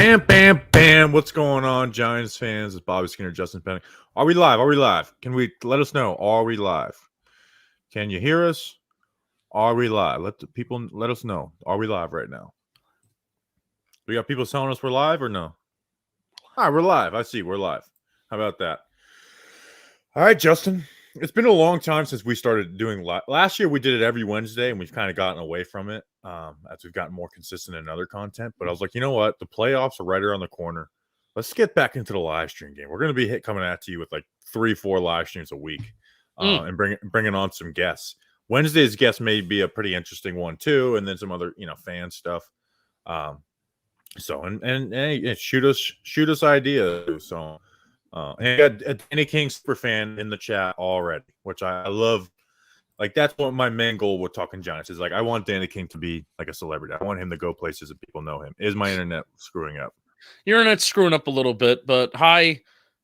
Bam, bam, bam. What's going on, Giants fans? It's Bobby Skinner, Justin Penik. Are we live? Are we live? Can we let us know? Are we live? Can you hear us? Are we live? Let the people let us know. Are we live right now? We got people telling us we're live or no? All right, we're live. I see. We're live. How about that? All right, Justin. It's been a long time since we started doing live. Last year we did it every Wednesday, and we've kind of gotten away from it as we've gotten more consistent in other content. But I was like, you know what? The playoffs are right around the corner. Let's get back into the live stream game. We're going to be coming at you with like 3-4 live streams a week, and bringing on some guests. Wednesday's guest may be a pretty interesting one too, and then some other fan stuff. And shoot us ideas. So. And I got a Danny King super fan in the chat already, which I love. Like, that's what my main goal with talking Giants is. Like, I want Danny King to be like a celebrity. I want him to go places that people know him. Is my internet screwing up? Your internet's screwing up a little bit, but hi,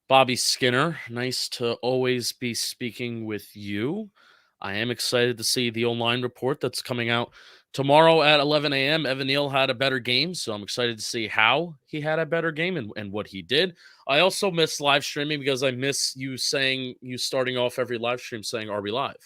Bobby Skinner. Nice to always be speaking with you. I am excited to see the online report that's coming out tomorrow at 11 a.m. Evan Neal had a better game, so I'm excited to see how he had a better game and what he did. I also miss live streaming because I miss you starting off every live stream saying, "Are we live?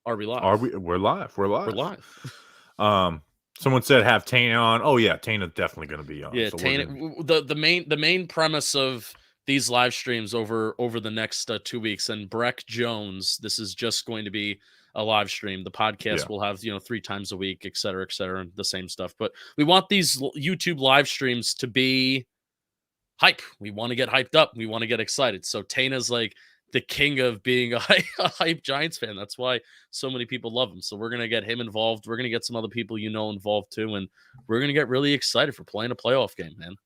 Are we live? We're live. We're live. We're live." Someone said have Tana on. Oh yeah, Tana's definitely going to be on. Yeah, so Tana. The main premise of these live streams over the next 2 weeks, and Breck Jones, this is just going to be a live stream. The podcast will have 3 times a week, et cetera, and the same stuff. But we want these YouTube live streams to be hype. We want to get hyped up. We want to get excited. So Tana's like the king of being a hype Giants fan. That's why so many people love him. So we're going to get him involved. We're going to get some other people involved too. And we're going to get really excited for playing a playoff game, man.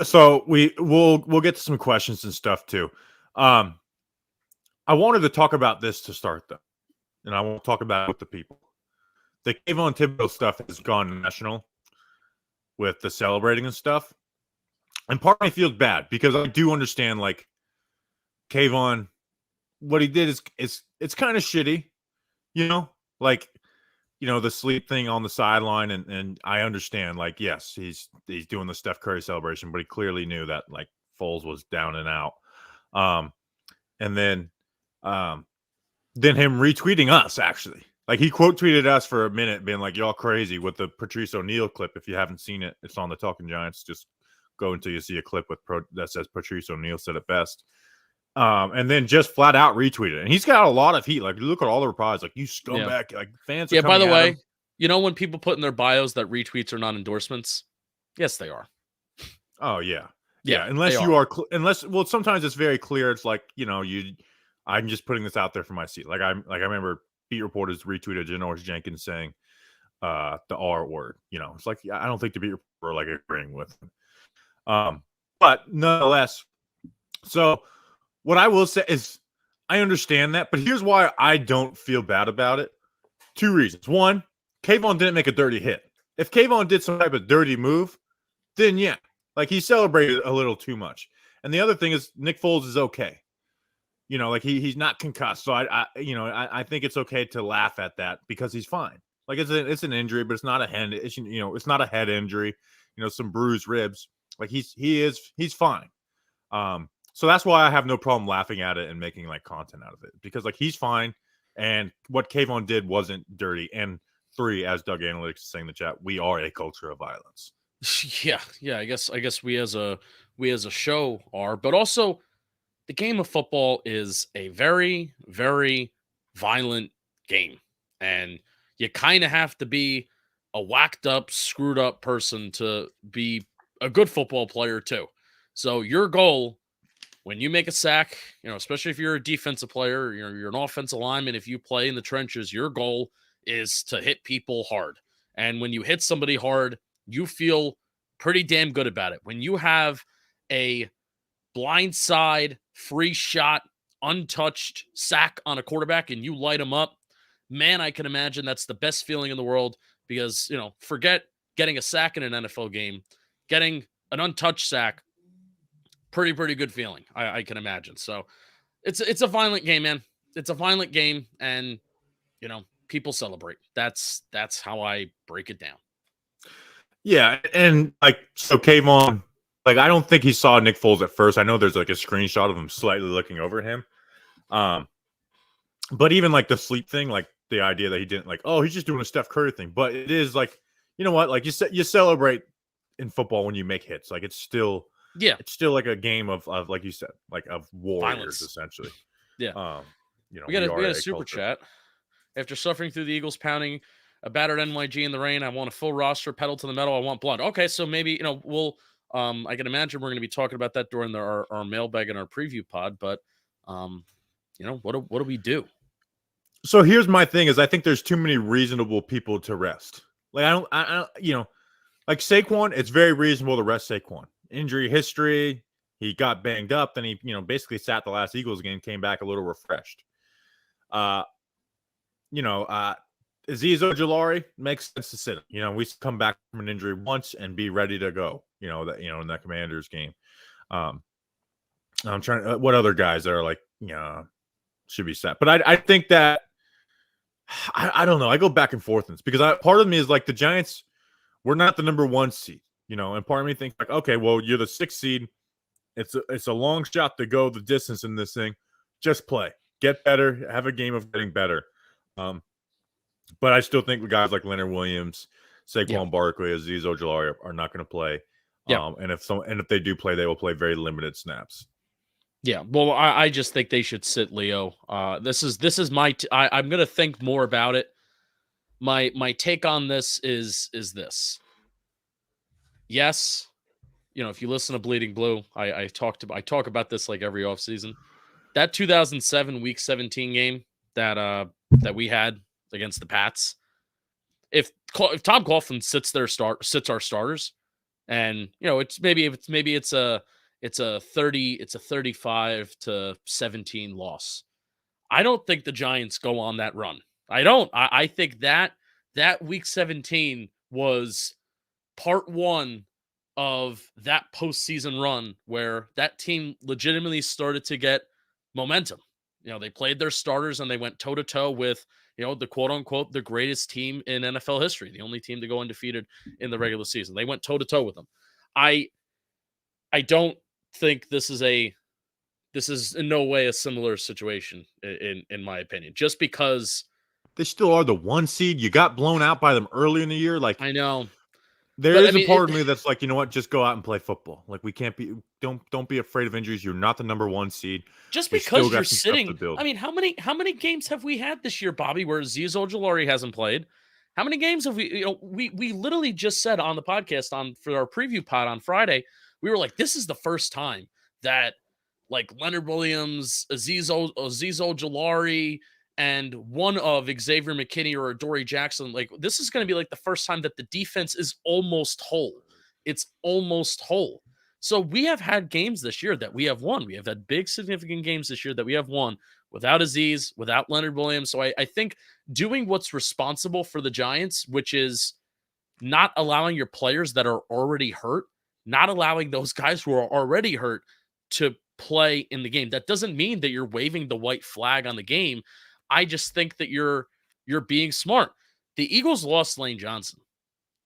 So we'll get to some questions and stuff too. I wanted to talk about this to start though. And I won't talk about it with the people. The Kayvon Thibodeau stuff has gone national with the celebrating and stuff. And part of me feels bad because I do understand, like, Kayvon, what he did is it's kind of shitty, like, the sleep thing on the sideline. And I understand, like, yes, he's doing the Steph Curry celebration, but he clearly knew that, like, Foles was down and out. And then him retweeting us, actually. Like, he quote tweeted us for a minute, being like, y'all crazy, with the Patrice O'Neal clip. If you haven't seen it, it's on the Talking Giants. Just go until you see a clip that says Patrice O'Neal said it best. And then just flat out retweeted it. And he's got a lot of heat. Like, look at all the replies. Like, you scumbag. Like, fans are by the way, him. When people put in their bios that retweets are not endorsements, yes, they are. Oh, yeah. Yeah, unless you are well, sometimes it's very clear. It's like, I'm just putting this out there for my seat. I remember beat reporters retweeted Janoris Jenkins saying the R word. It's like, I don't think the beat reporter like agreeing with him. But nonetheless, so what I will say is I understand that, but here's why I don't feel bad about it. 2 reasons. One, Kayvon didn't make a dirty hit. If Kayvon did some type of dirty move, then yeah, like, he celebrated a little too much. And the other thing is Nick Foles is okay. Like, he's not concussed. So I think it's okay to laugh at that because he's fine. Like, it's an injury, but it's not a head. It's not a head injury. Some bruised ribs. Like, he's fine. So that's why I have no problem laughing at it and making, like, content out of it, because, like, he's fine. And what Kayvon did wasn't dirty. And 3, as Doug Analytics is saying in the chat, we are a culture of violence. Yeah. I guess we as a show are, but also the game of football is a very, very violent game, and you kind of have to be a whacked up, screwed up person to be a good football player too. So your goal when you make a sack, especially if you're a defensive player, you're an offensive lineman, if you play in the trenches, your goal is to hit people hard. And when you hit somebody hard, you feel pretty damn good about it. When you have a blindside, free shot, untouched sack on a quarterback and you light them up, man, I can imagine that's the best feeling in the world because, forget getting a sack in an NFL game, getting an untouched sack, pretty good feeling, I can imagine. So it's a violent game, man. It's a violent game, and, people celebrate. That's how I break it down. Yeah, and, like, so Kayvon Like, I don't think he saw Nick Foles at first. I know there's like a screenshot of him slightly looking over at him. But even like the sleep thing, like the idea that he didn't like, oh, he's just doing a Steph Curry thing. But it is like, you know what? Like you celebrate in football when you make hits. Like it's still like a game of like you said, like of warriors Violence. Essentially. Yeah. You know, we got a super culture. chat. After suffering through the Eagles pounding a battered NYG in the rain, I want a full roster, pedal to the metal. I want blood. Okay, so maybe we'll. I can imagine we're going to be talking about that during our mailbag and our preview pod. But what do we do? So here's my thing: is I think there's too many reasonable people to rest. Like I don't like Saquon. It's very reasonable to rest Saquon. Injury history. He got banged up, then he basically sat the last Eagles game, came back a little refreshed. Azeez Ojulari makes sense to sit him. We come back from an injury once and be ready to go. In that Commanders game. I'm trying. What other guys that are like, should be set? But I think that I don't know. I go back and forth in this because part of me is like the Giants. We're not the number 1 seed, and part of me thinks like, okay, well, you're the 6th seed. It's a long shot to go the distance in this thing. Just play, get better, have a game of getting better. But I still think guys like Leonard Williams, Saquon Barkley, Azeez Ojulari are not going to play. Yeah. And if they do play, they will play very limited snaps. Yeah. Well, I just think they should sit Leo. This is my. I'm going to think more about it. My take on this is this. Yes. If you listen to Bleeding Blue, I talk about this like every offseason. That 2007 Week 17 game that we had against the Pats. If Tom Coughlin sits our starters, and it's a 35-17 loss. I don't think the Giants go on that run. I don't. I think that Week 17 was part 1 of that postseason run where that team legitimately started to get momentum. They played their starters and they went toe-to-toe with, the quote-unquote, the greatest team in NFL history, the only team to go undefeated in the regular season. They went toe-to-toe with them. I don't think this is in no way a similar situation in my opinion, just because they still are the 1 seed. You got blown out by them early in the year. Like, I know. There is a part of me that's like, you know what? Just go out and play football. Like, we can't be. Don't be afraid of injuries. You're not the number 1 seed. Just because you're sitting. I mean, how many games have we had this year, Bobby, where Azeez Ojulari hasn't played? How many games have we? We literally just said on the podcast for our preview pod on Friday, we were like, this is the first time that like Leonard Williams, Azeez Ojulari, and one of Xavier McKinney or Adoree Jackson, like this is going to be like the first time that the defense is almost whole. It's almost whole. So we have had games this year that we have won. We have had big significant games this year that we have won without Azeez, without Leonard Williams. So I think doing what's responsible for the Giants, which is not allowing your players that are already hurt, not allowing those guys who are already hurt to play in the game. That doesn't mean that you're waving the white flag on the game. I just think that you're being smart. The Eagles lost Lane Johnson,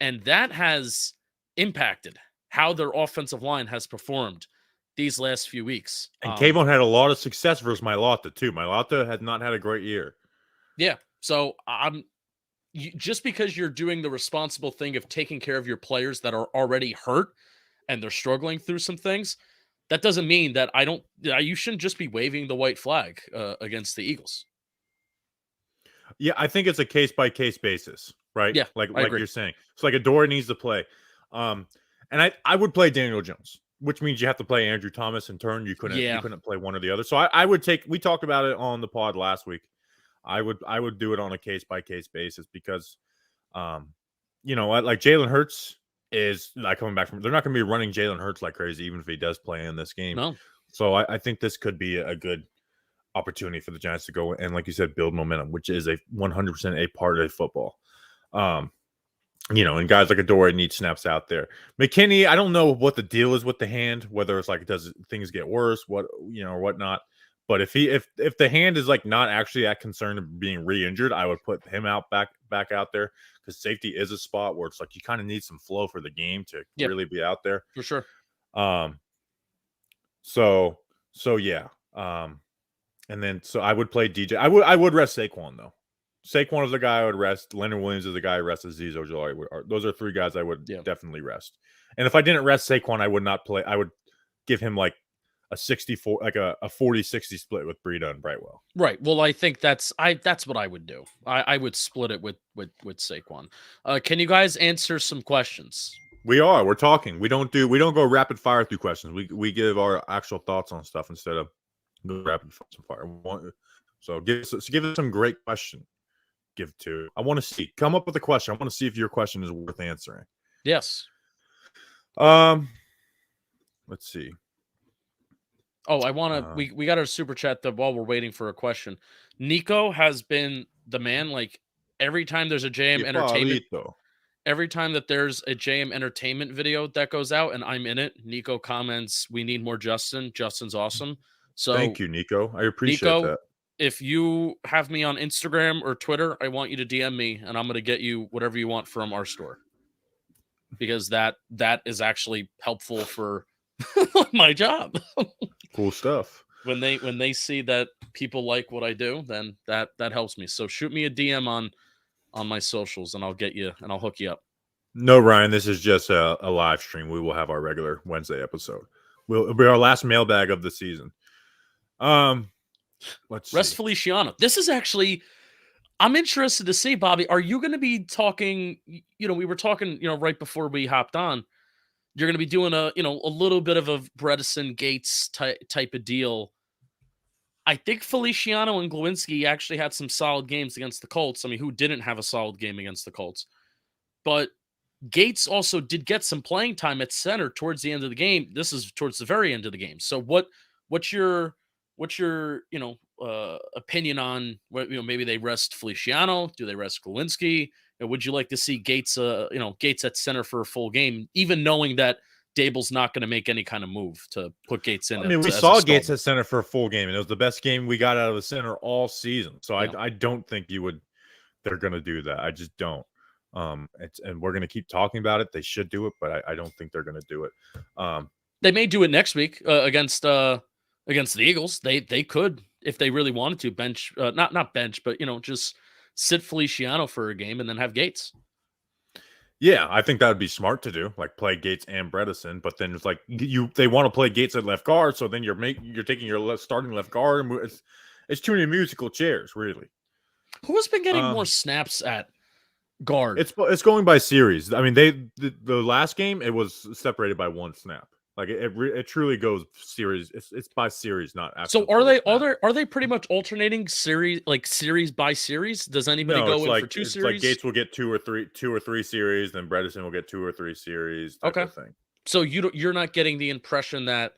and that has impacted how their offensive line has performed these last few weeks. And Kayvon had a lot of success versus Mailata too. Mailata had not had a great year. Yeah, so just because you're doing the responsible thing of taking care of your players that are already hurt and they're struggling through some things, that doesn't mean that you shouldn't just be waving the white flag against the Eagles. Yeah, I think it's a case-by-case basis, right? Yeah, like you're saying. It's like Adoree needs to play. And I would play Daniel Jones, which means you have to play Andrew Thomas in turn. You couldn't play one or the other. So I would take. We talked about it on the pod last week. I would do it on a case-by-case basis because, like Jalen Hurts is not coming back from. They're not going to be running Jalen Hurts like crazy, even if he does play in this game. No. So I think this could be a good opportunity for the Giants to go and, like you said, build momentum, which is a 100% a part of football. And guys like Adoree need snaps out there. McKinney, I don't know what the deal is with the hand, whether it's like does things get worse, or whatnot. But if the hand is like not actually that concerned of being re-injured, I would put him back out there because safety is a spot where it's like you kind of need some flow for the game to really be out there for sure. Um, so yeah. And then so I would play DJ. I would rest Saquon though. Saquon is the guy I would rest. Leonard Williams is the guy I rest. Azeez Ojulari. Those are three guys I would definitely rest. And if I didn't rest Saquon, I would not play. I would give him like a 64, like a 40-60 split with Breida and Brightwell. Right. Well, I think that's what I would do. I would split it with Saquon. Can you guys answer some questions? We're talking. We don't go rapid fire through questions. We give our actual thoughts on stuff instead of rapid fire. So give us some great question. Give to. I want to see. Come up with a question. I want to see if your question is worth answering. Yes. Let's see. Oh, I want to. We got our super chat while we're waiting for a question. Nico has been the man. Like every time there's a JM Entertainment, every time that there's a JM Entertainment video that goes out and I'm in it, Nico comments, "We need more Justin. Justin's awesome." So thank you, Nico. I appreciate that. If you have me on Instagram or Twitter, I want you to DM me, and I'm going to get you whatever you want from our store, because that is actually helpful for my job. Cool stuff. When they see that people like what I do, then that helps me. So shoot me a DM on my socials, and I'll get you and I'll hook you up. No, Ryan, this is just a live stream. We will have our regular Wednesday episode. It'll be our last mailbag of the season. Let's Rest see. Feliciano. This is actually, I'm interested to see, Bobby. Are you going to be talking? We were talking, right before we hopped on. You're going to be doing a little bit of a Bredesen Gates type of deal. I think Feliciano and Glowinski actually had some solid games against the Colts. I mean, who didn't have a solid game against the Colts? But Gates also did get some playing time at center towards the end of the game. This is towards the very end of the game. So what's your opinion on what, maybe they rest Feliciano? Do they rest Glowinski? Would you like to see Gates Gates at center for a full game, even knowing that Dable's not going to make any kind of move to put Gates in? I mean, we saw Gates at center for a full game, and it was the best game we got out of the center all season. So I don't think they're going to do that. I just don't. And we're going to keep talking about it. They should do it, but I don't think they're going to do it. They may do it next week against the Eagles. They could, if they really wanted to, bench not bench, but just sit Feliciano for a game and then have Gates. Yeah, I think that would be smart to do, like play Gates and Bredesen. But then it's like they want to play Gates at left guard, so then you're taking your starting left guard. And it's too many musical chairs, really. Who has been getting more snaps at guard? It's going by series. I mean, the last game it was separated by one snap. Like it truly goes series. It's by series, not after. So are they pretty much alternating series by series? Does anybody go in for two series? Like Gates will get two or three series, then Bredesen will get 2 or 3 series. Type of thing. So you're not getting the impression that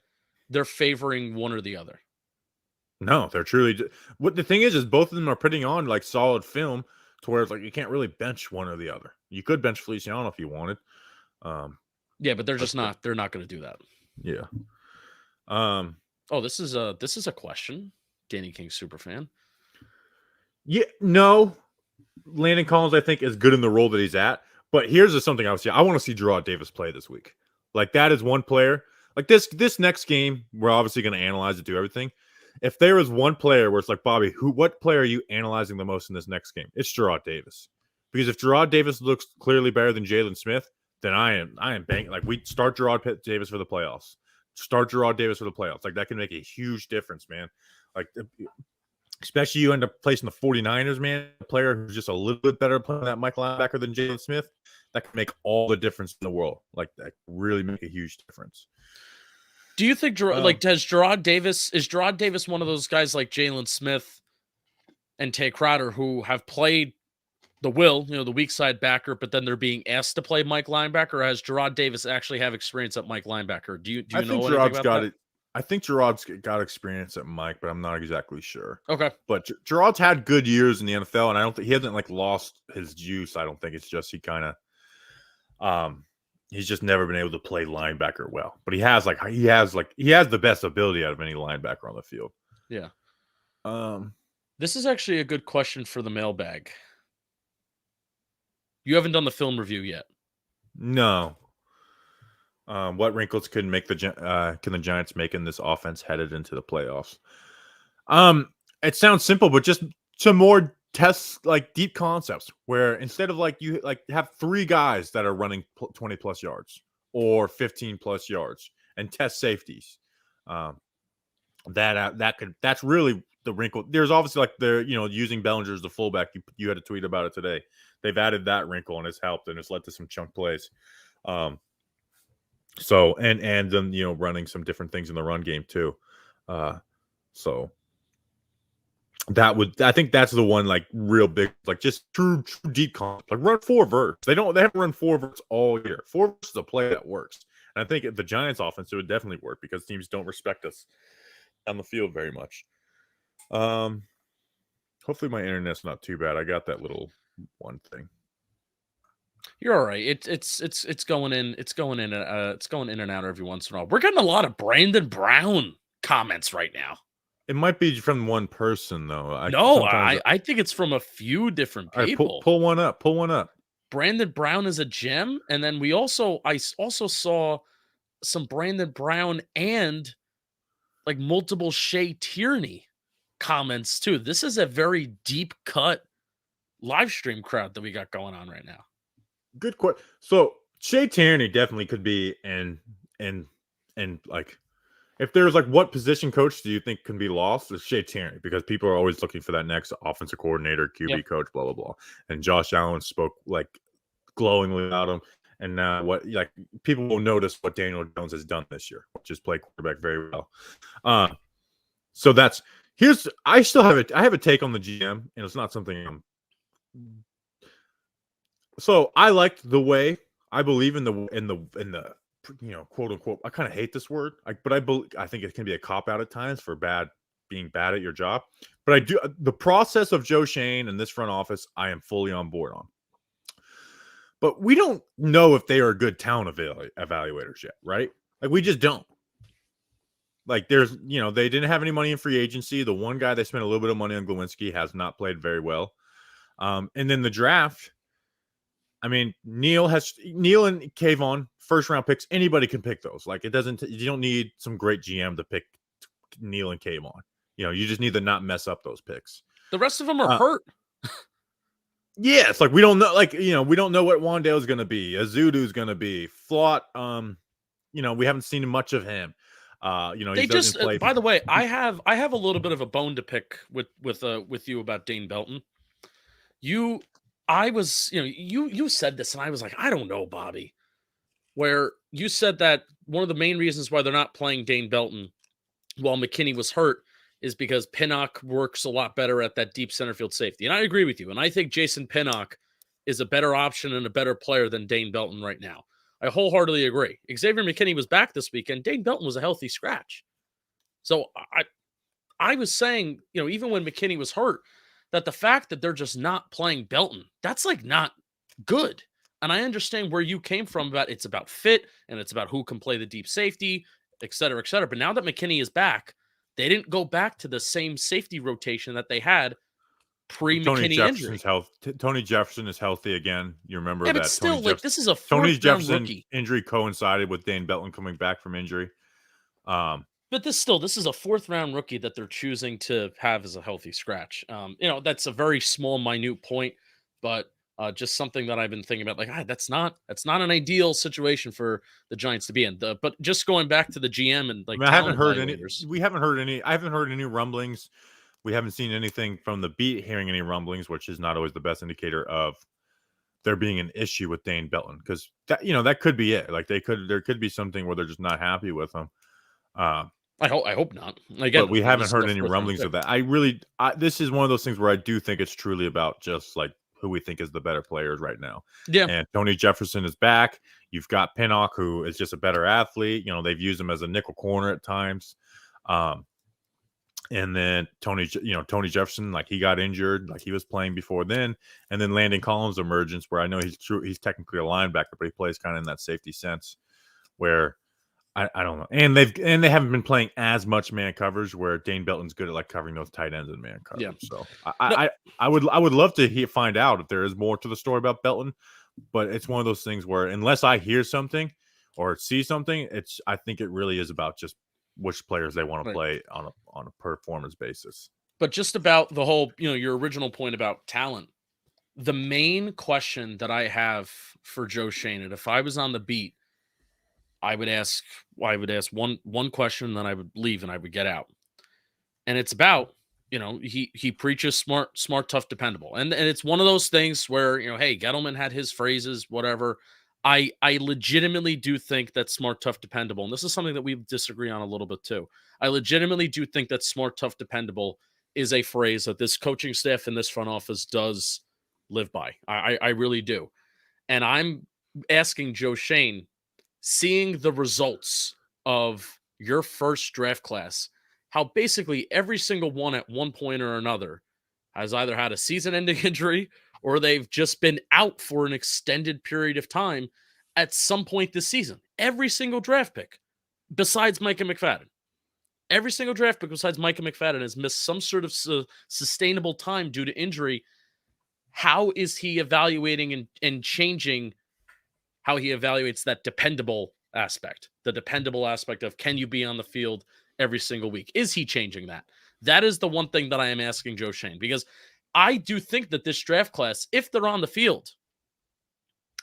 they're favoring one or the other. No, they're truly. What the thing is both of them are putting on like solid film to where it's like you can't really bench one or the other. You could bench Feliciano if you wanted. Yeah, but they're just not. They're not going to do that. Yeah. Oh, this is a question. Danny King superfan. Yeah. No. Landon Collins, I think, is good in the role that he's at. But here's something I would say. I want to see Gerard Davis play this week. Like that is one player. Like this next game, we're obviously going to analyze it, do everything. If there is one player where it's like, Bobby, what player are you analyzing the most in this next game? It's Gerard Davis. Because if Gerard Davis looks clearly better than Jalen Smith, then I am banking. Like we start Gerard Davis for the playoffs. Start Gerard Davis for the playoffs. Like that can make a huge difference, man. Like especially you end up placing the 49ers, man. A player who's just a little bit better playing that Mike linebacker than Jalen Smith. That can make all the difference in the world. Like that really make a huge difference. Do you think is Gerard Davis one of those guys like Jalen Smith and Tay Crowder who have played the weak side backer, but then they're being asked to play Mike linebacker? Or has Gerard Davis actually have experience at Mike linebacker? Do you know anything about that? I think Gerard's got experience at Mike, but I'm not exactly sure. Okay. But Gerard's had good years in the NFL, and I don't think he hasn't like lost his juice. I don't think it's just he kind of he's just never been able to play linebacker well. But he has the best ability out of any linebacker on the field. Yeah. This is actually a good question for the mailbag. You haven't done the film review yet. No. What wrinkles can the Giants make in this offense headed into the playoffs? It sounds simple, but just some more tests, like deep concepts, where instead of like you like have 3 guys that are running 20 plus yards or 15 plus yards and test safeties. That's really the wrinkle. There's obviously like using Bellinger as the fullback. You had a tweet about it today. They've added that wrinkle and it's helped and it's led to some chunk plays. So and then running some different things in the run game too. So I think that's the one like real big, like just true deep concept. Like run 4 verts. They haven't run 4 verts all year. 4 verts is a play that works. And I think the Giants offense, it would definitely work because teams don't respect us on the field very much. Hopefully my internet's not too bad. I got that little one thing. You're all right. It's going in. It's going in and out every once in a while. We're getting a lot of Brandon Brown comments right now. It might be from one person though. I think it's from a few different people. Right, pull one up. Pull one up. Brandon Brown is a gem, and then I also saw some Brandon Brown and like multiple Shea Tierney comments too. This is a very deep cut live stream crowd that we got going on right now. Good question. So Shea Tierney definitely could be in like, if there's like what position coach do you think can be lost? It's Shea Tierney, because people are always looking for that next offensive coordinator, QB coach, blah blah blah. And Josh Allen spoke like glowingly about him. And now people will notice what Daniel Jones has done this year, which is play quarterback very well. So I have a take on the GM, and it's not something so I liked the way, I believe in the quote unquote, I kind of hate this word, but I think it can be a cop out at times for being bad at your job. But I do the process of Joe Shane and this front office, I am fully on board on. But we don't know if they are good talent evaluators yet, right? Like we just don't. Like they didn't have any money in free agency. The one guy they spent a little bit of money on, Glowinski, has not played very well. And then the draft, I mean, Neil and Kayvon, first round picks. Anybody can pick those. Like you don't need some great GM to pick Neil and Kayvon. You just need to not mess up those picks. The rest of them are hurt. Yeah, it's like we don't know. Like we don't know what Wandale's going to be. Azudu's going to be. Flott. We haven't seen much of him. They just. By the way, I have a little bit of a bone to pick with you about Dane Belton. You said this, and I was like, I don't know, Bobby. Where you said that one of the main reasons why they're not playing Dane Belton while McKinney was hurt is because Pinnock works a lot better at that deep center field safety. And I agree with you. And I think Jason Pinnock is a better option and a better player than Dane Belton right now. I wholeheartedly agree. Xavier McKinney was back this weekend. Dane Belton was a healthy scratch. So I was saying, even when McKinney was hurt, that the fact that they're just not playing Belton, that's like not good. And I understand where you came from about it's about fit and it's about who can play the deep safety, et cetera, et cetera. But now that McKinney is back, they didn't go back to the same safety rotation that they had pre-McKinney injury. Tony Jefferson is healthy again. You remember that? But still, this is a Tony Jefferson rookie. Injury coincided with Dane Belton coming back from injury. But this is a 4th round rookie that they're choosing to have as a healthy scratch. That's a very small, minute point, but just something that I've been thinking about. Like, that's not an ideal situation for the Giants to be in. But just going back to the GM and like, I haven't heard any. I haven't heard any rumblings. We haven't seen anything from the beat, hearing any rumblings, which is not always the best indicator of there being an issue with Dane Belton, because that could be it. Like there could be something where they're just not happy with him. I hope not. Again, but we haven't heard any rumblings of that. This is one of those things where I do think it's truly about just like who we think is the better players right now. Yeah. And Tony Jefferson is back. You've got Pinnock, who is just a better athlete. They've used him as a nickel corner at times. And then Tony Jefferson, like he got injured, like he was playing before then. And then Landon Collins' emergence, where I know he's technically a linebacker, but he plays kind of in that safety sense where I don't know. And they haven't been playing as much man coverage, where Dane Belton's good at like covering those tight ends in man coverage. Yeah. So I would love to find out if there is more to the story about Belton, but it's one of those things where unless I hear something or see something, I think it really is about just which players they want to play on a performance basis. But just about the whole, your original point about talent, the main question that I have for Joe Schoen, and if I was on the beat, I would ask one question, then I would leave and I would get out. And it's about, he preaches smart, tough, dependable. And it's one of those things where, hey, Gettleman had his phrases, whatever. I legitimately do think that smart, tough, dependable, and this is something that we disagree on a little bit too. I legitimately do think that smart, tough, dependable is a phrase that this coaching staff and this front office does live by. I really do. And I'm asking Joe Schoen, seeing the results of your first draft class, how basically every single one at one point or another has either had a season-ending injury or they've just been out for an extended period of time at some point this season. Every single draft pick, besides Micah McFadden. Every single draft pick besides Micah McFadden has missed some sort of sustainable time due to injury. How is he evaluating and changing how he evaluates that dependable aspect? The dependable aspect of, can you be on the field every single week? Is he changing that? That is the one thing that I am asking Joe Schoen, because I do think that this draft class, if they're on the field,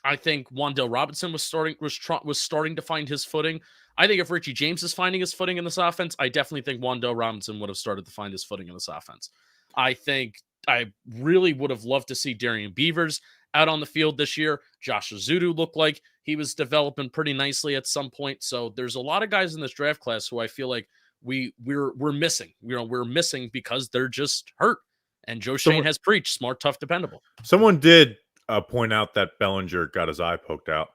I think Wan'Dale Robinson was starting to find his footing. I think if Richie James is finding his footing in this offense, I definitely think Wan'Dale Robinson would have started to find his footing in this offense. I think I really would have loved to see Darian Beavers out on the field this year. Josh Azudu looked like he was developing pretty nicely at some point. So there's a lot of guys in this draft class who I feel like we're missing. We're missing because they're just hurt. And Joe Schoen has preached smart, tough, dependable. Someone did point out that Bellinger got his eye poked out.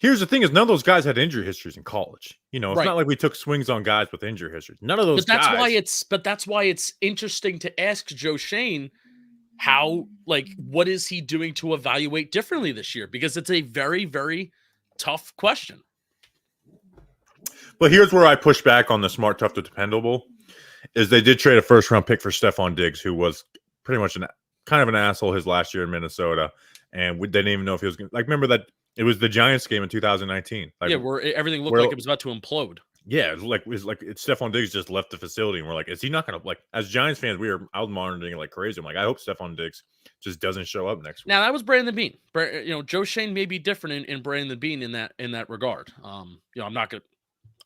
Here's the thing: is none of those guys had injury histories in college. It's not like we took swings on guys with injury histories. None of those guys. That's why it's interesting to ask Joe Schoen what is he doing to evaluate differently this year? Because it's a very, very tough question. But here's where I push back on the smart, tough, dependable. Is they did trade a first-round pick for Stephon Diggs, who was pretty much kind of an asshole his last year in Minnesota, and they didn't even know if he was going to. Remember that it was the Giants game in 2019. Where everything looked like it was about to implode. Yeah, it was like Stephon Diggs just left the facility, and we're like, is he not going to, as Giants fans, I was monitoring it like crazy. I'm like, I hope Stephon Diggs just doesn't show up next week. Now, that was Brandon Beane. Joe Schoen may be different in Brandon Beane in that regard.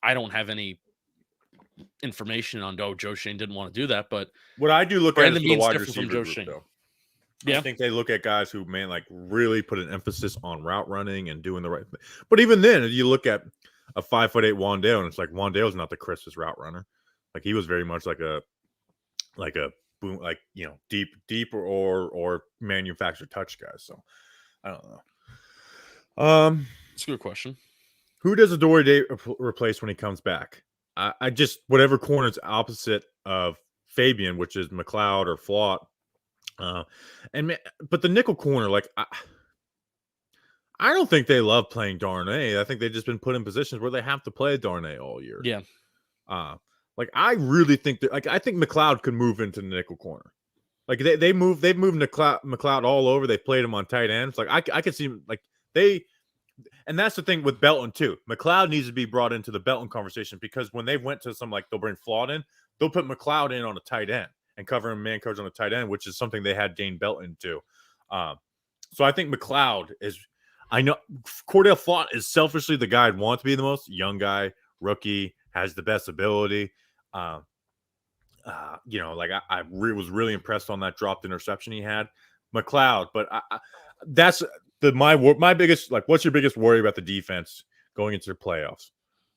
I don't have any information on Joe Schoen didn't want to do that, but what I do look at is the wide receiver from Joe Schoen. I think they look at guys who really put an emphasis on route running and doing the right thing. But even then, you look at a 5'8" Wan'Dale, and it's like Wan'Dale's not the crispest route runner. Like he was very much like a boom, deep or manufactured touch guy. So I don't know. It's a good question. Who does Adoree Day replace when he comes back? I just whatever corner's opposite of Fabian, which is McLeod or Flott. But the nickel corner, I don't think they love playing Darnay. I think they've just been put in positions where they have to play Darnay all year. Yeah. I really think that I think McLeod could move into the nickel corner. They've moved McLeod all over. They played him on tight ends. I could see and that's the thing with Belton too. McLeod needs to be brought into the Belton conversation, because when they went to they'll bring Flott in, they'll put McLeod in on a tight end and cover him man coverage on a tight end, which is something they had Dane Belton do. So I think McLeod is. I know Cordell Flott is selfishly the guy I'd want to be the most. Young guy, rookie, has the best ability. I was really impressed on that dropped interception he had. McLeod, but that's my biggest, what's your biggest worry about the defense going into the playoffs?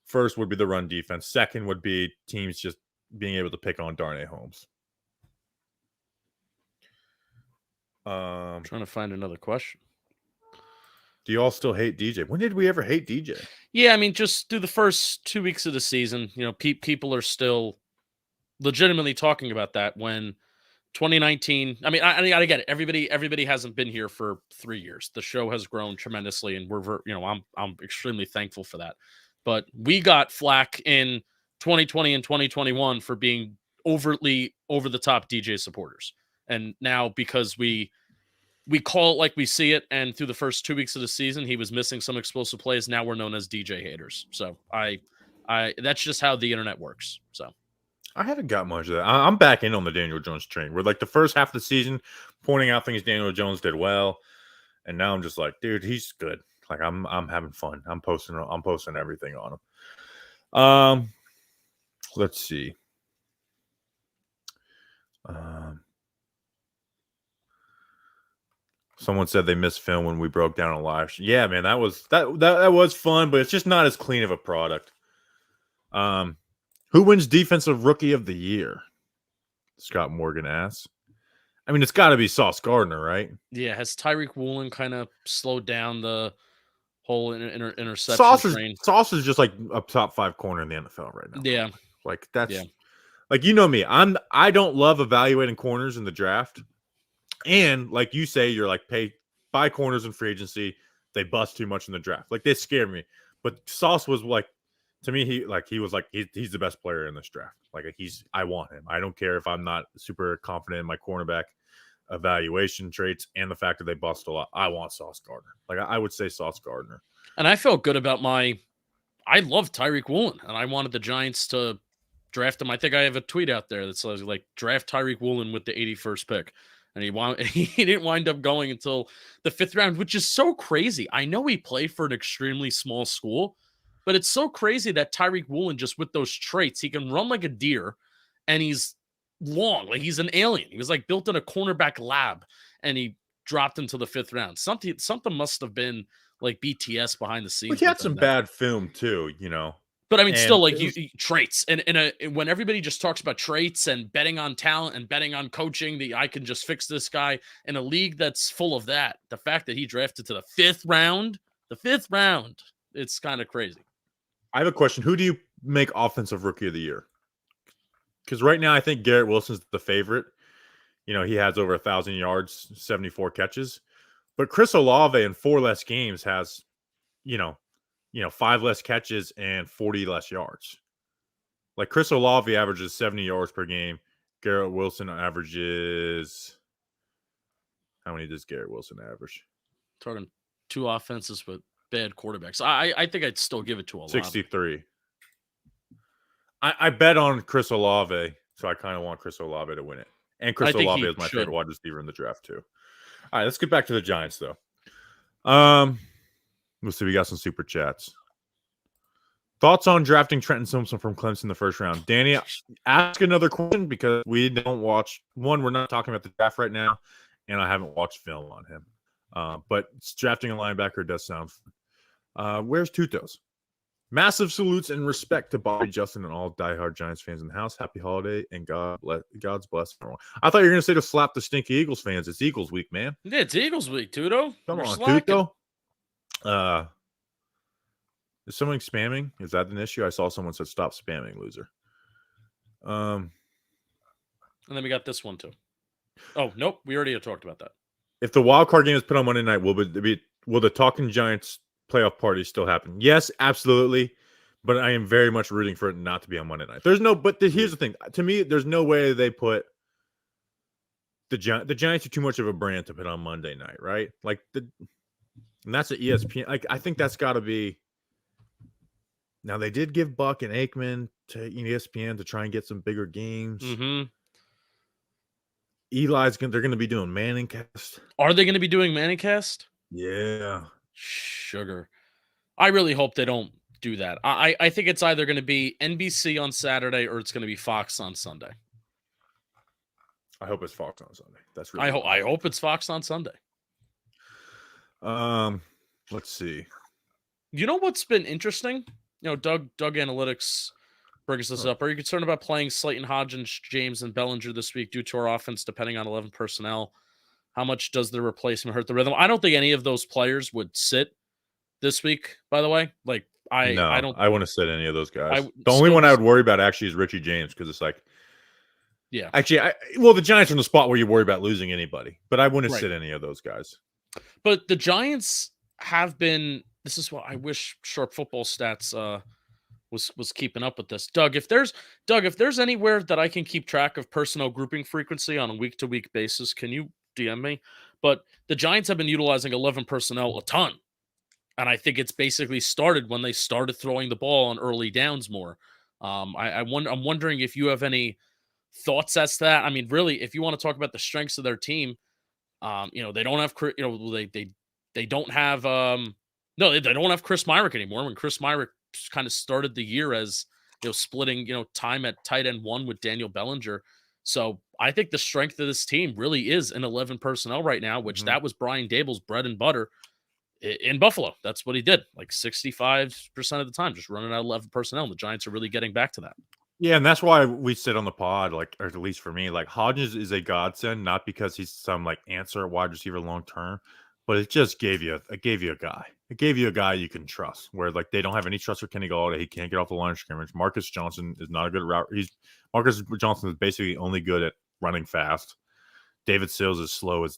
First would be the run defense. Second would be teams just being able to pick on Darnay Holmes. Trying to find another question. Do you all still hate DJ? When did we ever hate DJ? Yeah, just through the first 2 weeks of the season, people are still legitimately talking about that. When 2019, I get it. Everybody hasn't been here for 3 years. The show has grown tremendously, and I'm extremely thankful for that. But we got flack in 2020 and 2021 for being overtly over the top DJ supporters, and now because we we call it like we see it, and through the first 2 weeks of the season, he was missing some explosive plays. Now we're known as DJ haters. So I that's just how the internet works. So I haven't got much of that. I'm back in on the Daniel Jones train. We're like the first half of the season pointing out things Daniel Jones did well, and now I'm just like, dude, he's good. Like I'm having fun. I'm posting everything on him. Let's see. Someone said they missed film when we broke down a live. Yeah, man, that was fun, but it's just not as clean of a product. Who wins Defensive Rookie of the Year? Scott Morgan asks. I mean, it's got to be Sauce Gardner, right? Yeah, has Tyreek Woolen kind of slowed down the whole interception train? Sauce is just like a top 5 corner in the NFL right now. Yeah, like that's like, you know me. I don't love evaluating corners in the draft, and like you say, you're like buy corners in free agency. They bust too much in the draft. Like they scare me. But Sauce was like, to me, he's the best player in this draft. Like I want him. I don't care if I'm not super confident in my cornerback evaluation traits and the fact that they bust a lot. I want Sauce Gardner. Like I would say Sauce Gardner. And I felt good about I love Tyreek Woolen, and I wanted the Giants to draft him. I think I have a tweet out there that says like draft Tyreek Woolen with the 81st pick. And he didn't wind up going until the 5th round, which is so crazy. I know he played for an extremely small school, but it's so crazy that Tyreek Woolen, just with those traits, he can run like a deer, and he's long, like he's an alien. He was like built in a cornerback lab, and he dropped into the 5th round. Something must have been like BTS behind the scenes. But he had some bad film too, you know. But I mean, still, like traits, and when everybody just talks about traits and betting on talent and betting on coaching, I can just fix this guy in a league that's full of that. The fact that he drafted to the 5th round, it's kind of crazy. I have a question. Who do you make Offensive Rookie of the Year? Because right now, I think Garrett Wilson's the favorite. You know, he has over 1,000 yards, 74 catches. But Chris Olave in 4 less games has, 5 less catches and 40 less yards. Like Chris Olave averages 70 yards per game. Garrett Wilson averages. How many does Garrett Wilson average? Talking 2 offenses with bad quarterbacks. I think I'd still give it to Olave. 63. I bet on Chris Olave, so I kind of want Chris Olave to win it. And Chris Olave is my favorite wide receiver in the draft too. All right, let's get back to the Giants though. Let's see. We got some super chats. Thoughts on drafting Trenton Simpson from Clemson in the 1st round? Danny, ask another question because we don't watch. One, we're not talking about the draft right now, and I haven't watched film on him. But drafting a linebacker does sound fun. Where's Tutos? Massive salutes and respect to Bobby, Justin, and all diehard Giants fans in the house. Happy holiday and God's bless everyone. I thought you were going to say to slap the stinky Eagles fans. It's Eagles week, man. Yeah, it's Eagles week, Tuto. Come on, Tuto. Is someone spamming? Is that an issue? I saw someone said stop spamming, loser. And then we got this one too. Oh, nope. We already talked about that. If the wild card game is put on Monday night, will the Talking Giants playoff party still happen? Yes, absolutely. But I am very much rooting for it not to be on Monday night. Here's the thing. To me, there's no way they put the Giants are too much of a brand to put on Monday night, right? Like and that's an ESPN. Like I think that's got to be. Now they did give Buck and Aikman to ESPN to try and get some bigger games. Mm-hmm. They're going to be doing Manning cast. Are they going to be doing Manning cast? Yeah. Sugar. I really hope they don't do that. I think it's either going to be NBC on Saturday or it's going to be Fox on Sunday. I hope it's Fox on Sunday. That's really. I hope it's Fox on Sunday. Let's see. You know what's been interesting? Doug Analytics brings this up. Are you concerned about playing Slayton, Hodgins, James, and Bellinger this week due to our offense depending on 11 personnel? How much does the replacement hurt the rhythm? I don't think any of those players would sit this week, by the way. Like, I wouldn't sit any of those guys. The only one I would worry about actually is Richie James because it's like, yeah. Actually, the Giants are in the spot where you worry about losing anybody, but I wouldn't sit any of those guys. But the Giants have been. This is what I wish Sharp Football Stats was keeping up with this. Doug, if there's anywhere that I can keep track of personnel grouping frequency on a week-to-week basis, can you DM me? but the Giants have been utilizing 11 personnel a ton. And I think it's basically started when they started throwing the ball on early downs more. I'm wondering if you have any thoughts as to that. I mean, really, if you want to talk about the strengths of their team, they don't have, they don't have, no, they don't have Chris Myrick anymore. When Chris Myrick kind of started the year as, splitting, time at tight end 1 with Daniel Bellinger. So I think the strength of this team really is in 11 personnel right now, which that was Brian Dable's bread and butter in Buffalo. That's what he did, like 65% of the time, just running out 11 personnel. The Giants are really getting back to that. Yeah, and that's why we sit on the pod, like, or at least for me, like Hodges is a godsend, not because he's some like answer wide receiver long term, but it just gave you a guy. It gave you a guy you can trust. Where like they don't have any trust for Kenny Galladay. He can't get off the line of scrimmage. Marcus Johnson is not a good route. Marcus Johnson is basically only good at running fast. David Sills is slow as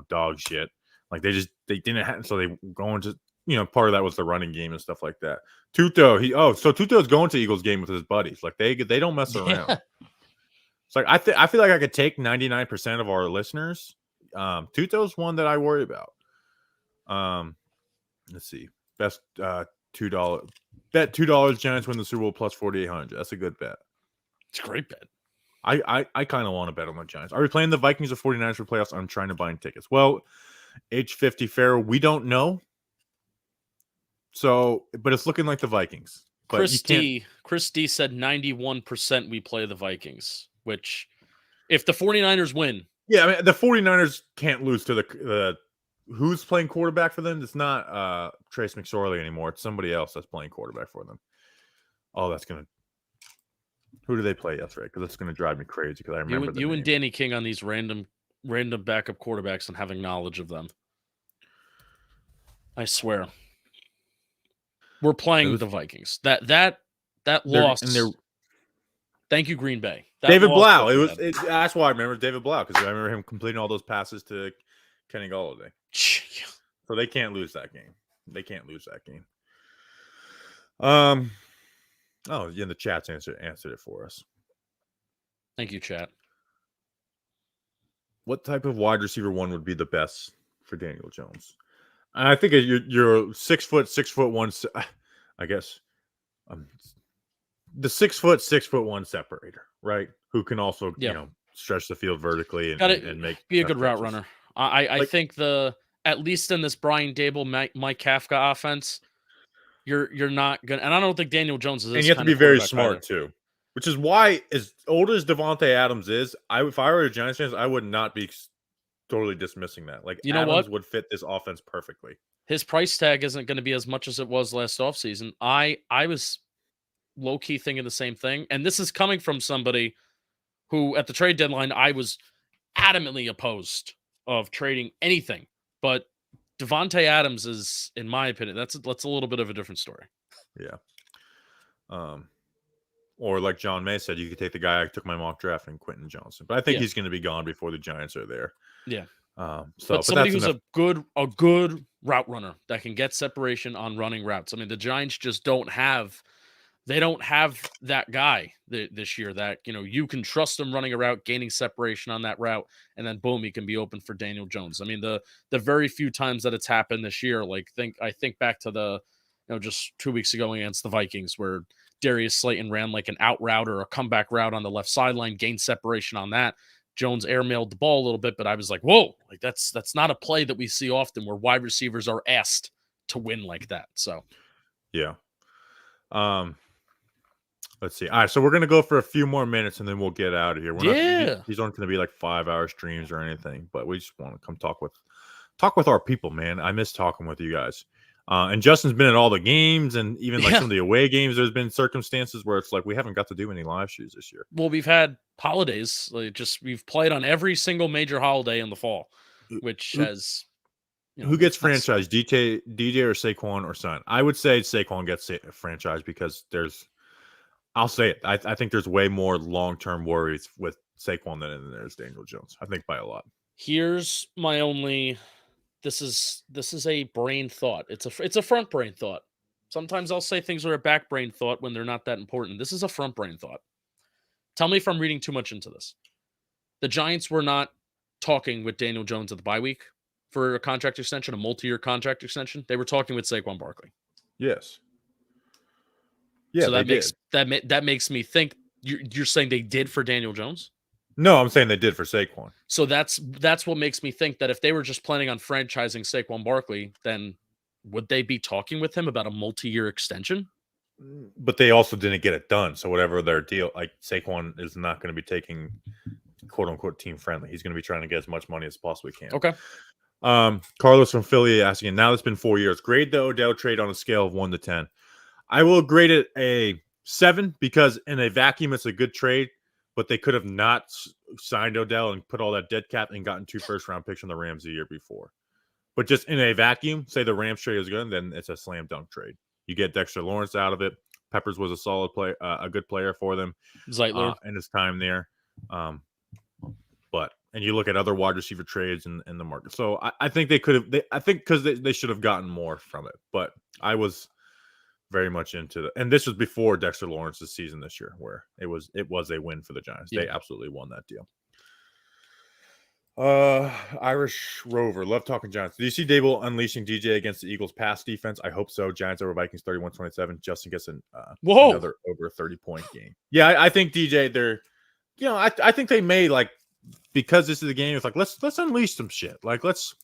dog shit. Like they didn't have, so they go into part of that was the running game and stuff like that. Tuto, so Tuto's going to Eagles game with his buddies. Like they don't mess around. Yeah. It's like I feel like I could take 99% of our listeners. Tuto's one that I worry about. Let's see. Best $2 bet $2 Giants win the Super Bowl plus 4,800. That's a good bet. It's a great bet. I kind of want to bet on the Giants. Are we playing the Vikings or 49ers for playoffs? I'm trying to buy tickets. Well, H50 fair, we don't know. So, but it's looking like the Vikings. But Chris D said 91% we play the Vikings, which if the 49ers win. Yeah, I mean, the 49ers can't lose to the who's playing quarterback for them? It's not Trace McSorley anymore. It's somebody else that's playing quarterback for them. Oh, that's going to who do they play? That's right, because that's going to drive me crazy because I remember you and Danny King on these random backup quarterbacks and having knowledge of them. I swear. We're playing the Vikings. That loss. Thank you, Green Bay. David Blau. That's why I remember David Blau, because I remember him completing all those passes to Kenny Galladay. So they can't lose that game. Oh, yeah, the chat's answered it for us. Thank you, chat. What type of wide receiver 1 would be the best for Daniel Jones? I think you're 6 foot 1. I guess the 6 foot 1 separator, right? Who can also stretch the field vertically and be a good route runner. I think at least in this Brian Dable, Mike Kafka offense, you're not gonna. And I don't think Daniel Jones is. And you have to be very smart too, which is why, as old as Devontae Adams is, if I were a Giants fan, I would not be totally dismissing that. Like, Adams would fit this offense perfectly. His price tag isn't going to be as much as it was last offseason. I was low-key thinking the same thing. And this is coming from somebody who, at the trade deadline, I was adamantly opposed of trading anything. But Devontae Adams is, in my opinion, that's a little bit of a different story. Yeah. Or like John May said, you could take the guy I took my mock draft in, Quentin Johnson. But I think he's going to be gone before the Giants are there. Yeah. But somebody who's a good route runner that can get separation on running routes. I mean, the Giants just don't have that guy this year that, you can trust him running a route, gaining separation on that route, and then boom, he can be open for Daniel Jones. I mean, the very few times that it's happened this year, I think back to the, just 2 weeks ago against the Vikings where Darius Slayton ran like an out route or a comeback route on the left sideline, gained separation on that. Jones airmailed the ball a little bit, but I was like, whoa, like that's not a play that we see often where wide receivers are asked to win like that. So, yeah. Let's see. All right, so we're gonna go for a few more minutes and then we'll get out of here. These aren't gonna be like 5-hour streams or anything, but we just want to come talk with our people, man. I miss talking with you guys. And Justin's been at all the games and even like some of the away games. There's been circumstances where it's like we haven't got to do any live shoes this year. Well, we've had holidays. We've played on every single major holiday in the fall, which has. Who gets franchised? DJ or Saquon or Son? I would say Saquon gets franchised because I'll say it. I think there's way more long-term worries with Saquon than there's Daniel Jones. I think by a lot. Here's my only. This is a brain thought. It's a front brain thought. Sometimes I'll say things are a back brain thought when they're not that important. This is a front brain thought. Tell me if I'm reading too much into this. The Giants were not talking with Daniel Jones at the bye week. for a contract extension, a multi-year contract extension? They were talking with Saquon Barkley. Yes. Yeah, so that they makes did. that makes me think you're saying they did for Daniel Jones. No, I'm saying they did for Saquon. So that's what makes me think that if they were just planning on franchising Saquon Barkley, then would they be talking with him about a multi-year extension? But they also didn't get it done. So whatever their deal, like Mm-hmm. Saquon is not going to be taking quote unquote team friendly. He's going to be trying to get as much money as possibly can. Okay. Carlos from Philly asking, now it's been 4 years. Grade the Odell trade on a scale of 1 to 10. I will grade it a 7 because in a vacuum, it's a good trade, but they could have not signed Odell and put all that dead cap and gotten 2 first-round picks from the Rams the year before. But just in a vacuum, say the Rams trade is good, then it's a slam dunk trade. You get Dexter Lawrence out of it. Peppers was a solid play, a good player for them in his time there. And you look at other wide receiver trades in the market. So I think they could have. I think because they should have gotten more from it. But I was very much into it, and this was before Dexter Lawrence's season this year, where it was a win for the Giants. Yeah. They absolutely won that deal. Irish Rover, love talking Giants. Do you see Dable unleashing DJ against the Eagles' pass defense? I hope so. Giants over Vikings 31-27. Justin gets another over 30-point game. Yeah, I think DJ. They're, I think they may because this is a game. It's like let's unleash some shit. Like let's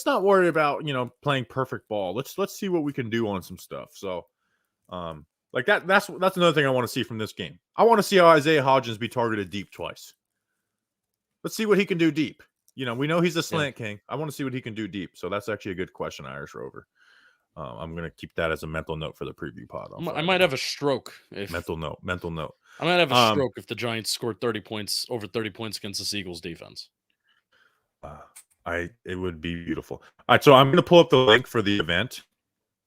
not worry about playing perfect ball. Let's see what we can do on some stuff. So, that's another thing I want to see from this game. I want to see how Isaiah Hodgins be targeted deep twice. Let's see what he can do deep. We know he's a slant king. I want to see what he can do deep. So that's actually a good question, Irish Rover. I'm going to keep that as a mental note for the preview pod. I might have a stroke. Mental note. I might have a stroke if the Giants scored over 30 points against this Eagles defense. It would be beautiful. All right, so I'm going to pull up the link for the event.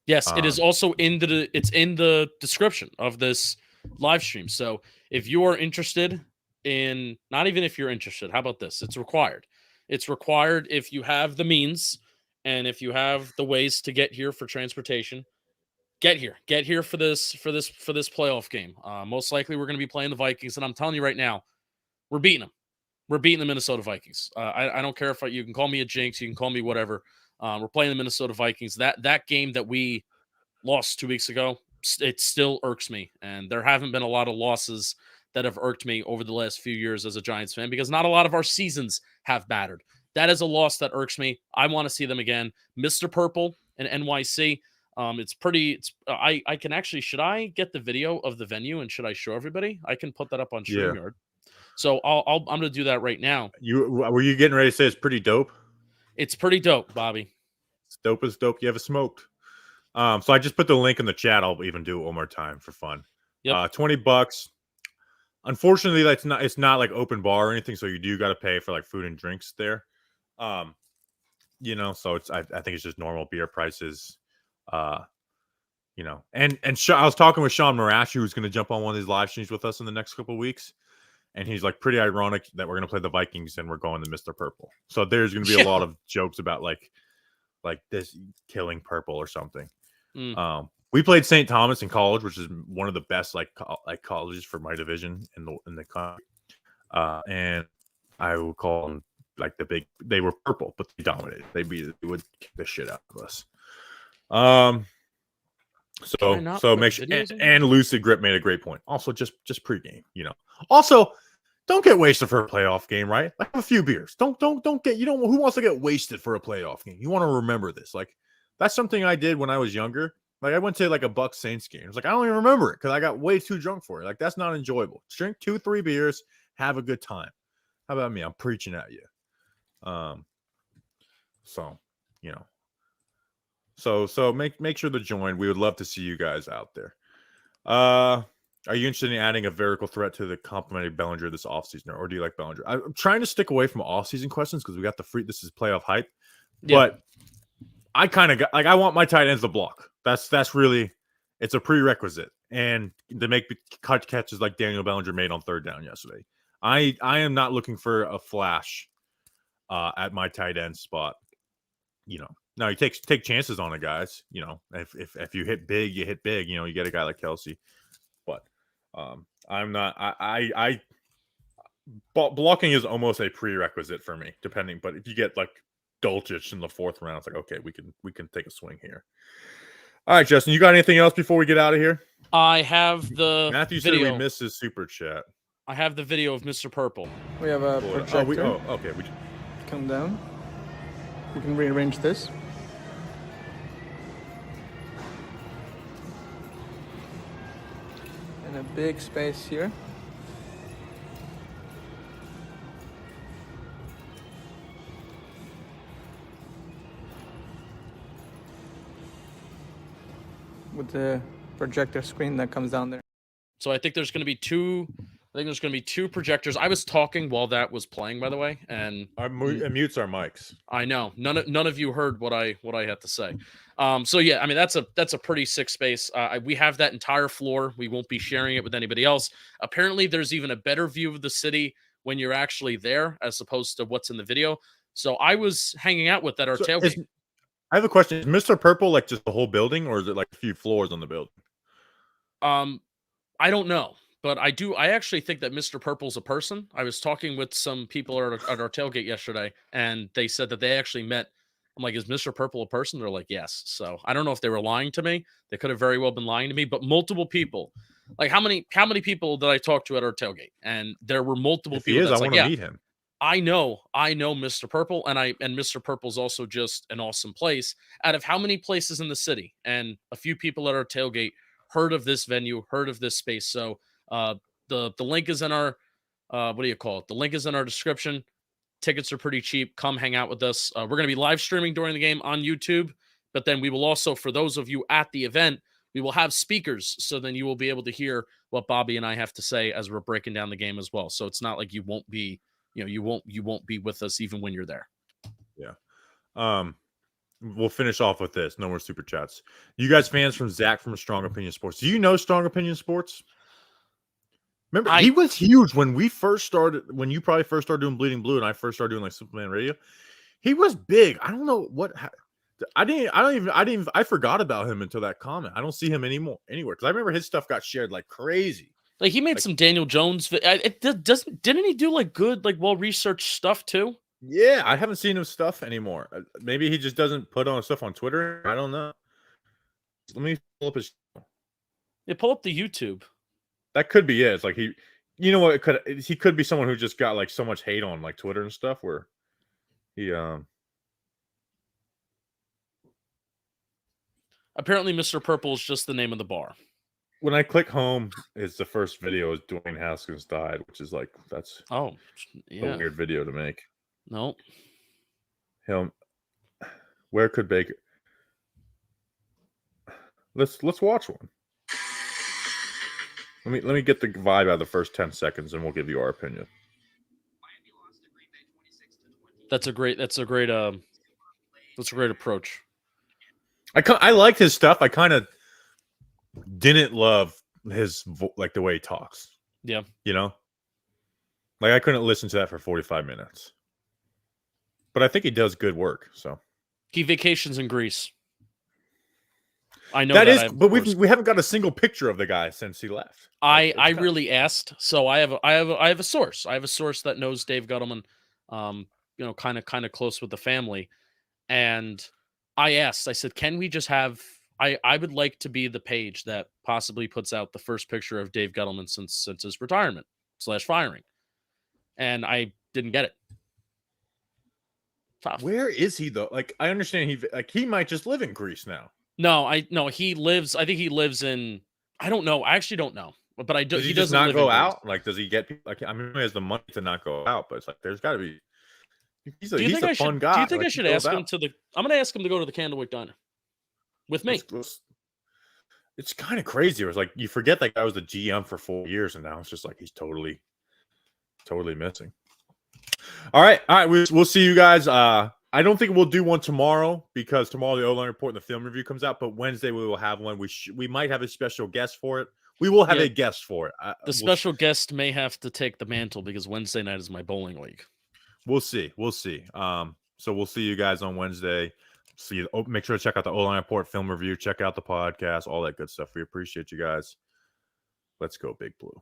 Yes, it is also in the description of this live stream. So if you are interested not even if you're interested, how about this? It's required. It's required if you have the means and if you have the ways to get here for transportation. Get here for this playoff game. Most likely we're going to be playing the Vikings, and I'm telling you right now, we're beating them. We're beating the Minnesota Vikings. I don't care if you can call me a jinx, you can call me whatever. We're playing the Minnesota Vikings. That game that we lost 2 weeks ago, it still irks me, and there haven't been a lot of losses that have irked me over the last few years as a Giants fan because not a lot of our seasons have mattered. That is a loss that irks me. I want to see them again. Mr. Purple and NYC. I can actually, should I get the video of the venue and should I show everybody? I can put that up on StreamYard. Yeah. So I'm going to do that right now. Were you getting ready to say it's pretty dope? It's pretty dope, Bobby. It's dope as dope you ever smoked. So I just put the link in the chat. I'll even do it one more time for fun. Yep. $20. Unfortunately, it's not like open bar or anything, so you do got to pay for like food and drinks there. So it's I think it's just normal beer prices. And I was talking with Sean Marashi, who's going to jump on one of these live streams with us in the next couple of weeks, and he's like pretty ironic that we're going to play the Vikings and we're going to Mr. Purple. So there's going to be a lot of jokes about like this killing purple or something. We played St. Thomas in college, which is one of the best colleges for my division in the country. And I would call them like they were purple, but they dominated. They would kick the shit out of us. So make sure and Lucid Grip made a great point. Also, just pregame, Also, don't get wasted for a playoff game, right? Like have a few beers. Don't get who wants to get wasted for a playoff game? You want to remember this. Like that's something I did when I was younger. Like I went to like a Bucs Saints game. It's like I don't even remember it because I got way too drunk for it. Like that's not enjoyable. Drink 2-3 beers, have a good time. How about me? I'm preaching at you. So make sure to join. We would love to see you guys out there. Are you interested in adding a vertical threat to the complimentary Bellinger this offseason, or do you like Bellinger? I'm trying to stick away from offseason questions because we got this is playoff hype. Yeah. But I kind of got I want my tight ends to block. That's really it's a prerequisite. And to make catches like Daniel Bellinger made on third down yesterday. I am not looking for a flash at my tight end spot. Now you take chances on it, guys. If you hit big, you hit big. You get a guy like Kelsey. But I'm not. Blocking is almost a prerequisite for me, depending. But if you get like Dulcich in the 4th round. It's like, okay, we can take a swing here. All right, Justin, you got anything else before we get out of here? I have the Matthew video. said we missed his super chat. I have the video of Mr. Purple. We have a projector. Okay. Come down. We can rearrange this. And a big space here. With the projector screen that comes down there. So I think there's going to be two. I think there's going to be 2 projectors. I was talking while that was playing, by the way, and it mutes our mics. I know none of you heard what I had to say. So yeah, I mean that's a pretty sick space. We have that entire floor. We won't be sharing it with anybody else. Apparently, there's even a better view of the city when you're actually there, as opposed to what's in the video. So I was hanging out with that our tailgate. I have a question. Is Mr. Purple like just the whole building, or is it like a few floors on the building? I don't know. But I actually think that Mr. Purple's a person. I was talking with some people at our tailgate yesterday, and they said that they actually met. I'm like, is Mr. Purple a person? They're like, yes. So I don't know if they were lying to me. They could have very well been lying to me, but multiple people. Like how many people did I talk to at our tailgate? And there were multiple people. He is, I want to meet him. I know Mr. Purple, and Mr. Purple's also just an awesome place. Out of how many places in the city, and a few people at our tailgate heard of this venue, heard of this space. So the link is in our what do you call it? The link is in our description. Tickets are pretty cheap. Come hang out with us. We're going to be live streaming during the game on YouTube, but then we will also, for those of you at the event, we will have speakers, so then you will be able to hear what Bobby and I have to say as we're breaking down the game as well. So it's not like you won't be, you won't be with us even when you're there. Yeah. We'll finish off with this. No more super chats. You guys fans from Zach from Strong Opinion Sports. Do you know Strong Opinion Sports? Remember, he was huge when we first started, when you probably first started doing Bleeding Blue and I first started doing like Superman Radio. He was big. I don't know what I forgot about him until that comment. I don't see him anymore anywhere because I remember his stuff got shared like crazy. Like he made some Daniel Jones. Didn't he do like good, like well-researched stuff too? Yeah, I haven't seen his stuff anymore. Maybe he just doesn't put on stuff on Twitter. I don't know. Let me pull up his. Yeah, pull up the YouTube. That could be it. It's like he what? He could be someone who just got like so much hate on like Twitter and stuff where he Apparently Mr. Purple is just the name of the bar. When I click home, it's the first video is Dwayne Haskins died, which is like that's a weird video to make. No. Where could Baker? Let's watch one. Let me get the vibe out of the first 10 seconds, and we'll give you our opinion. That's a great approach. I liked his stuff. I kind of didn't love his like the way he talks. Yeah, like I couldn't listen to that for 45 minutes. But I think he does good work. So he vacations in Greece. I know that is, but we haven't got a single picture of the guy since he left. I really asked, so I have a source. I have a source that knows Dave Gettleman, kind of close with the family, and I asked. I said, "Can we just have?" I would like to be the page that possibly puts out the first picture of Dave Gettleman since his retirement / firing, and I didn't get it. Tough. Where is he though? Like I understand he might just live in Greece now. No, he lives. I think he lives in. I don't know. I actually don't know. But I do. He doesn't not go out. Like, does he get? Like, I mean, he has the money to not go out, but it's like there's got to be. He's a fun guy. Do you think I should ask him to the? I'm going to ask him to go to the Candlewick Diner with me. It's kind of crazy. It was like you forget that guy was the GM for 4 years, and now it's just like he's totally missing. All right. We'll see you guys. I don't think we'll do one tomorrow because tomorrow the O-line report and the film review comes out. But Wednesday we will have one. We might have a special guest for it. We will have a guest for it. The special guest may have to take the mantle because Wednesday night is my bowling league. We'll see. So we'll see you guys on Wednesday. Make sure to check out the O-line report, film review. Check out the podcast, all that good stuff. We appreciate you guys. Let's go, Big Blue.